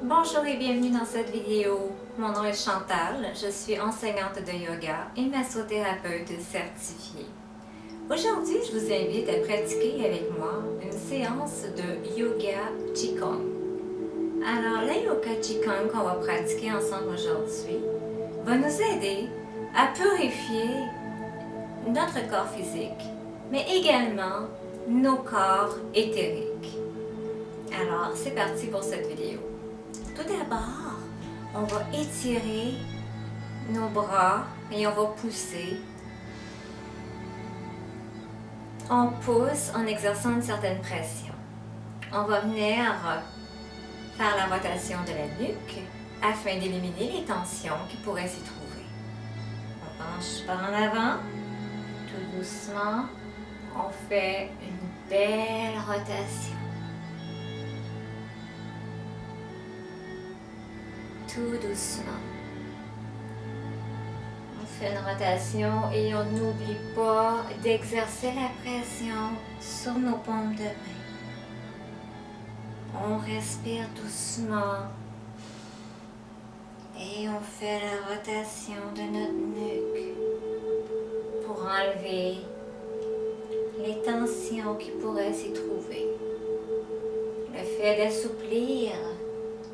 Bonjour et bienvenue dans cette vidéo. Mon nom est Chantal, je suis enseignante de yoga et massothérapeute certifiée. Aujourd'hui, je vous invite à pratiquer avec moi une séance de yoga Qigong. Alors, la yoga Qigong qu'on va pratiquer ensemble aujourd'hui va nous aider à purifier notre corps physique, mais également nos corps éthériques. Alors, c'est parti pour cette vidéo. Tout d'abord, on va étirer nos bras et on va pousser. On pousse en exerçant une certaine pression. On va venir faire la rotation de la nuque afin d'éliminer les tensions qui pourraient s'y trouver. On penche par en avant, tout doucement. On fait une belle rotation. Tout doucement. On fait une rotation et on n'oublie pas d'exercer la pression sur nos paumes de main. On respire doucement et on fait la rotation de notre nuque pour enlever les tensions qui pourraient s'y trouver. Le fait d'assouplir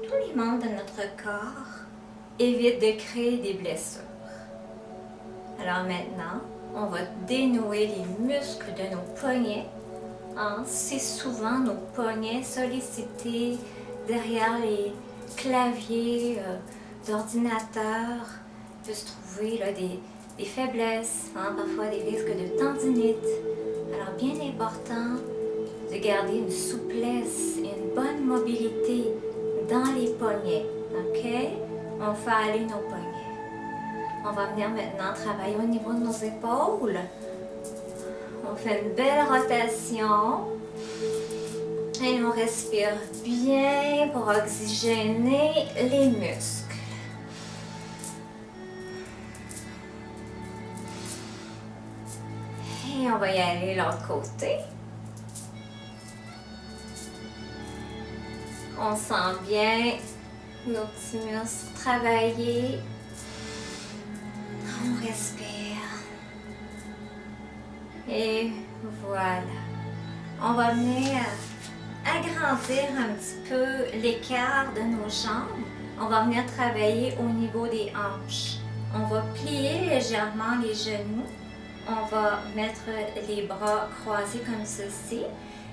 tous les membres de notre corps évite de créer des blessures. Alors maintenant, on va dénouer les muscles de nos poignets. C'est souvent nos poignets sollicités derrière les claviers d'ordinateur. Il peut se trouver là, des faiblesses, parfois des risques de tendinite. Alors bien important de garder une souplesse et une bonne mobilité dans les poignets. OK? On fait aller nos poignets. On va venir maintenant travailler au niveau de nos épaules. On fait une belle rotation. Et on respire bien pour oxygéner les muscles. Et on va y aller de l'autre côté. On sent bien nos petits muscles travailler. On respire. Et voilà. On va venir agrandir un petit peu l'écart de nos jambes. On va venir travailler au niveau des hanches. On va plier légèrement les genoux. On va mettre les bras croisés comme ceci.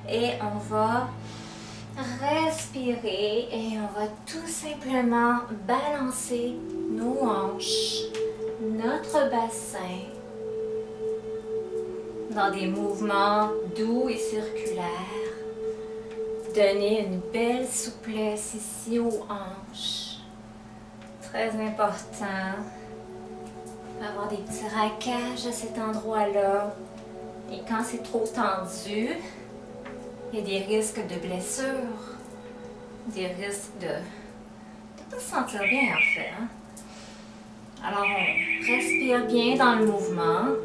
Et on va respirer et on va tout simplement balancer nos hanches, notre bassin dans des mouvements doux et circulaires. Donner une belle souplesse ici aux hanches. Très important. On peut avoir des petits raquages à cet endroit-là. Et quand c'est trop tendu, il y a des risques de blessures, des risques de ne pas se sentir bien en fait. Alors on respire bien dans le mouvement.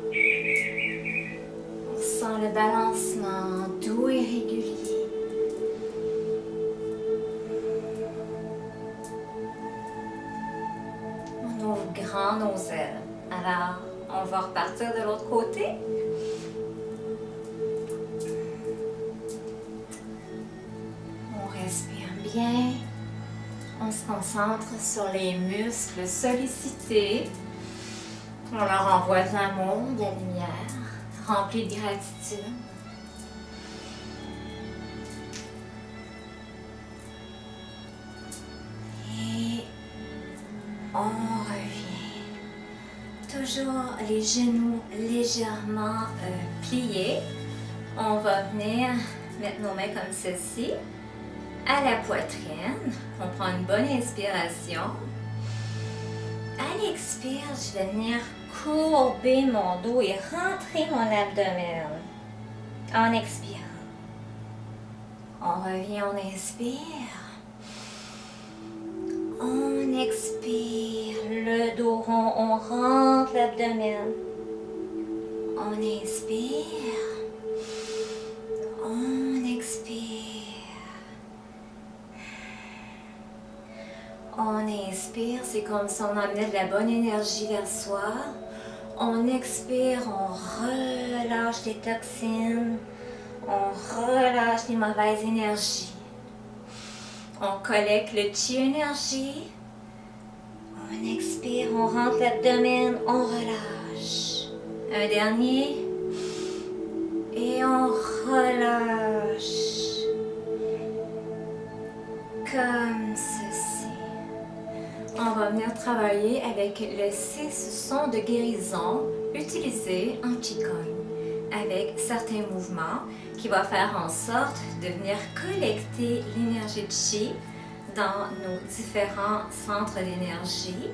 On sent le balancement doux et régulier. On ouvre grand nos ailes. Alors on va repartir de l'autre côté. Respire bien. On se concentre sur les muscles sollicités. On leur envoie de l'amour, de la lumière, rempli de gratitude. Et on revient. Toujours les genoux légèrement pliés. On va venir mettre nos mains comme ceci. À la poitrine, on prend une bonne inspiration. À l'expire, je vais venir courber mon dos et rentrer mon abdomen en expirant. On revient, on inspire. On expire, le dos rond, on rentre l'abdomen. On inspire. On expire. On inspire, c'est comme si on emmenait de la bonne énergie vers soi. On expire, on relâche les toxines. On relâche les mauvaises énergies. On collecte le chi énergie. On expire, on rentre l'abdomen, on relâche. Un dernier. Et on relâche. Comme ceci. On va venir travailler avec le 6 sons de guérison utilisés en Qigong, avec certains mouvements qui vont faire en sorte de venir collecter l'énergie de Qi dans nos différents centres d'énergie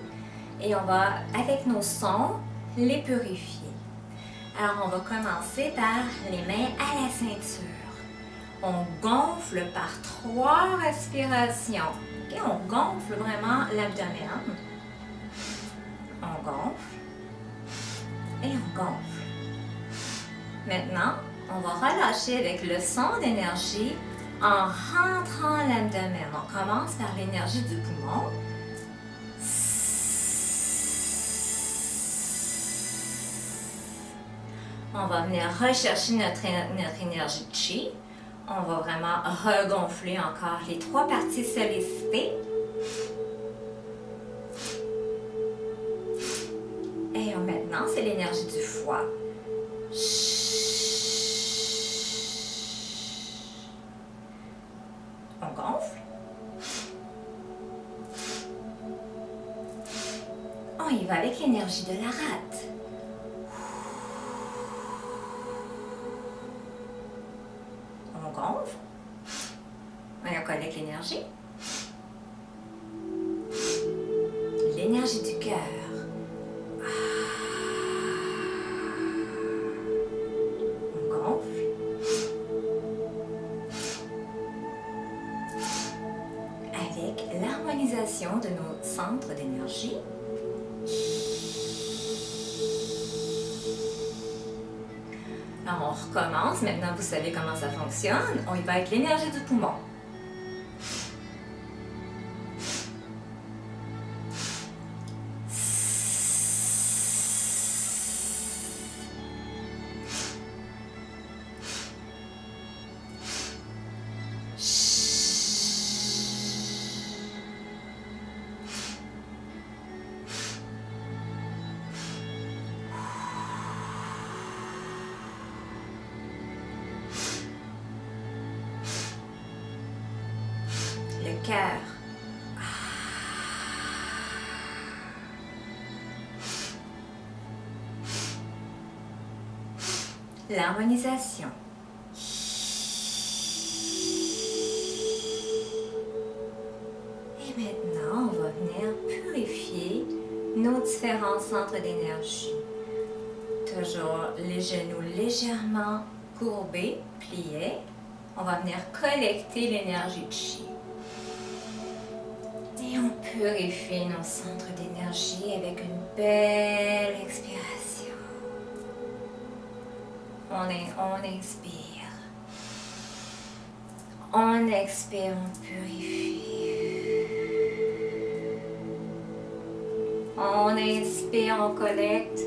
et on va, avec nos sons, les purifier. Alors, on va commencer par les mains à la ceinture. On gonfle par 3 respirations. Okay? On gonfle vraiment l'abdomen. On gonfle et on gonfle. Maintenant, on va relâcher avec le son d'énergie en rentrant l'abdomen. On commence par l'énergie du poumon. On va venir rechercher notre énergie de Qi. On va vraiment regonfler encore les 3 parties sollicitées. Et maintenant, c'est l'énergie du foie. On gonfle. On y va avec l'énergie de la rate. On gonfle. On collecte l'énergie. L'énergie du cœur. On gonfle. Avec l'harmonisation de nos centres d'énergie. Alors, on recommence. Maintenant, vous savez comment ça fonctionne. On y va avec l'énergie du poumon. Le cœur. L'harmonisation. Et maintenant, on va venir purifier nos différents centres d'énergie. Toujours les genoux légèrement courbés, pliés. On va venir collecter l'énergie de Qi. Et on purifie nos centres d'énergie avec une belle expiration. On inspire. On expire, on purifie. On inspire, on collecte.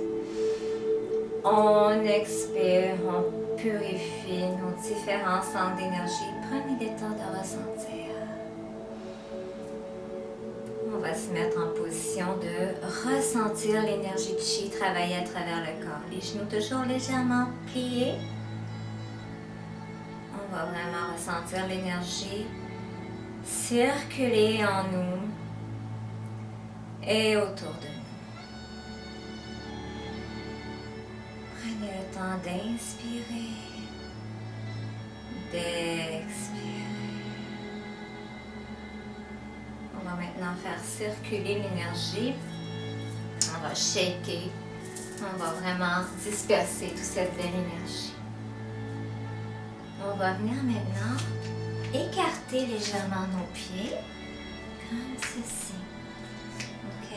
On expire, on purifie nos différents centres d'énergie. Prenez le temps de ressentir. On va se mettre en position de ressentir l'énergie de Qi travailler à travers le corps. Les genoux toujours légèrement pliés. On va vraiment ressentir l'énergie circuler en nous et autour de nous. Prenez le temps d'inspirer, d'expirer. On va maintenant faire circuler l'énergie. On va shaker. On va vraiment disperser toute cette belle énergie. On va venir maintenant écarter légèrement nos pieds, comme ceci. OK?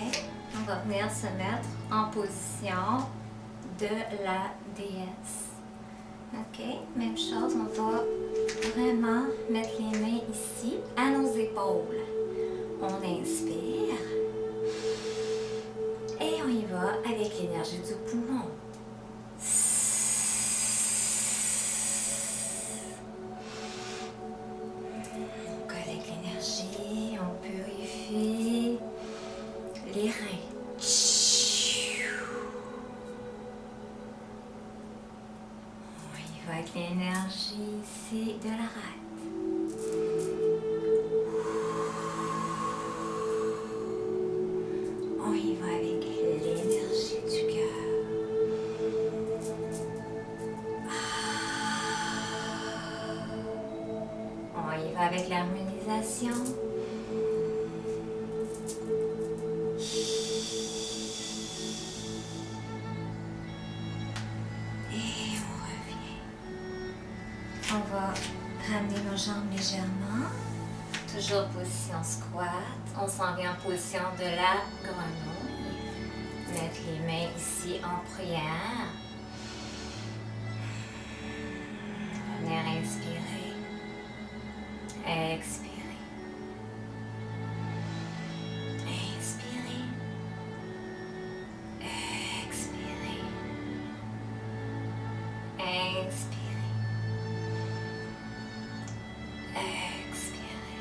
On va venir se mettre en position de la déesse. OK? Même chose, on va vraiment mettre les mains ici, à nos épaules. On inspire. avec l'énergie du poumon. Donc avec l'énergie, on purifie les reins. On y va avec l'énergie ici de la rate. On y va avec l'énergie du cœur. On y va avec l'harmonisation. Et on revient. On va ramener nos jambes légèrement. Toujours position squat. On s'en vient en position de la grenouille. Mettre les mains ici en prière. Venir inspirer. Expirer. Inspirer. Expirer. Inspirer. Expirer.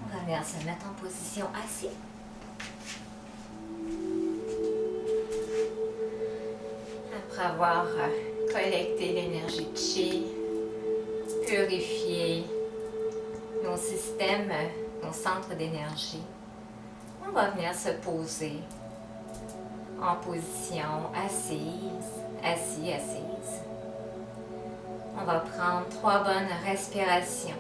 On va venir se mettre en position assis. Après avoir collecté l'énergie chi, purifié nos systèmes, nos centres d'énergie, on va venir se poser en position assise, assis, assise. On va prendre 3 bonnes respirations.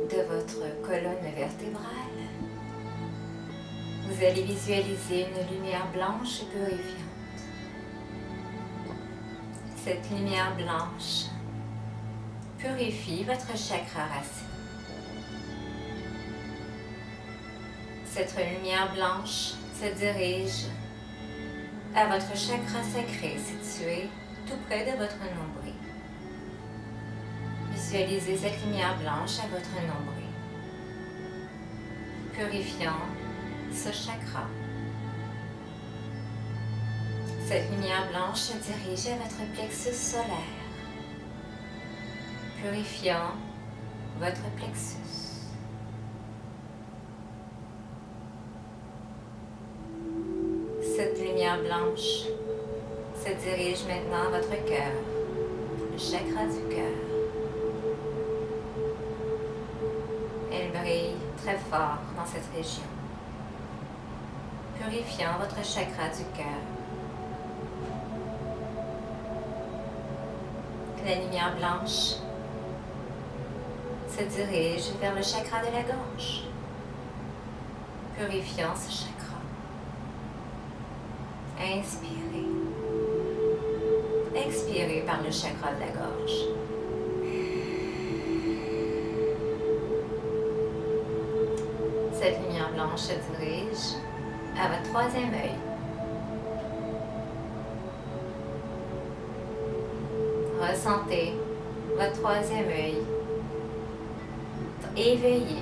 De votre colonne vertébrale, vous allez visualiser une lumière blanche et purifiante. Cette lumière blanche purifie votre chakra racine. Cette lumière blanche se dirige à votre chakra sacré situé tout près de votre nombril. Visualisez cette lumière blanche à votre nombril, purifiant ce chakra. Cette lumière blanche se dirige à votre plexus solaire, purifiant votre plexus. Cette lumière blanche se dirige maintenant à votre cœur, le chakra du cœur. Elle brille très fort dans cette région, purifiant votre chakra du cœur. La lumière blanche se dirige vers le chakra de la gorge, purifiant ce chakra. Inspirez. Expirez par le chakra de la gorge. Cette lumière blanche se dirige à votre troisième œil. Ressentez votre troisième œil éveillé.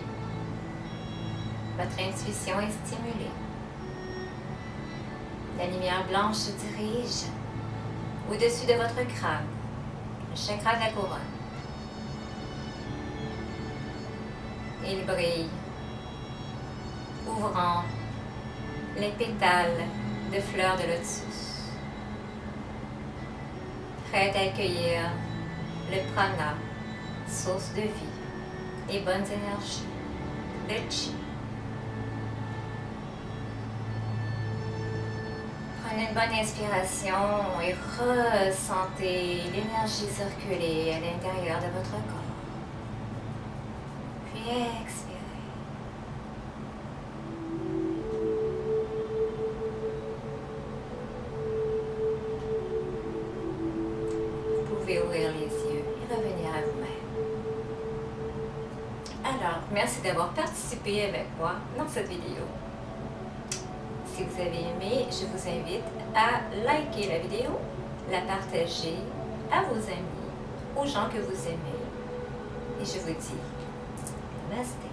Votre intuition est stimulée. La lumière blanche se dirige au-dessus de votre crâne, le chakra de la couronne. Il brille, ouvrant les pétales de fleurs de lotus, prête à accueillir le prana, source de vie, les bonnes énergies, le chi. Prenez une bonne inspiration et ressentez l'énergie circuler à l'intérieur de votre corps. Puis expirez. pouvez ouvrir les yeux et revenir à vous-même. Alors, merci d'avoir participé avec moi dans cette vidéo. Si vous avez aimé, je vous invite à liker la vidéo, la partager à vos amis, aux gens que vous aimez. Et je vous dis, namasté.